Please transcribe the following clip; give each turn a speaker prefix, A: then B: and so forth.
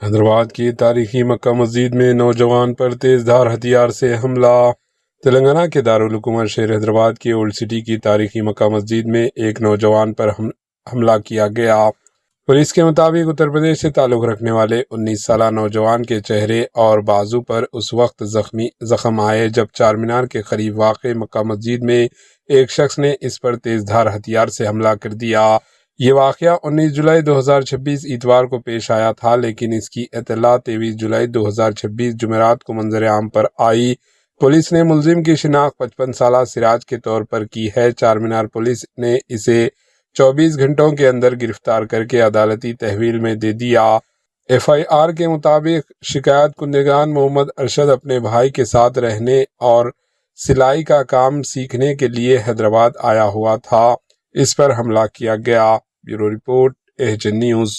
A: حیدرآباد کی تاریخی مکہ مسجد میں نوجوان پر تیز دھار ہتھیار سے حملہ۔ تلنگانہ کے دارالحکومت شہر حیدرآباد کی اولڈ سٹی کی تاریخی مکہ مسجد میں ایک نوجوان پر حملہ کیا گیا۔ پولیس کے مطابق اتر پردیش سے تعلق رکھنے والے 19 سالہ نوجوان کے چہرے اور بازو پر اس وقت زخم آئے جب چار مینار کے قریب واقع مکہ مسجد میں ایک شخص نے اس پر تیز دھار ہتھیار سے حملہ کر دیا۔ یہ واقعہ 19 جولائی 2026 اتوار کو پیش آیا تھا، لیکن اس کی اطلاع 23 جولائی 2026 جمعرات کو منظر عام پر آئی۔ پولیس نے ملزم کی شناخت 55 سالہ سراج کے طور پر کی ہے۔ چار مینار پولیس نے اسے 24 گھنٹوں کے اندر گرفتار کر کے عدالتی تحویل میں دے دیا۔ FIR کے مطابق شکایت کنندگان محمد ارشد اپنے بھائی کے ساتھ رہنے اور سلائی کا کام سیکھنے کے لیے حیدرآباد آیا ہوا تھا۔ اس پر حملہ کیا گیا۔ Bureau report, AHN news.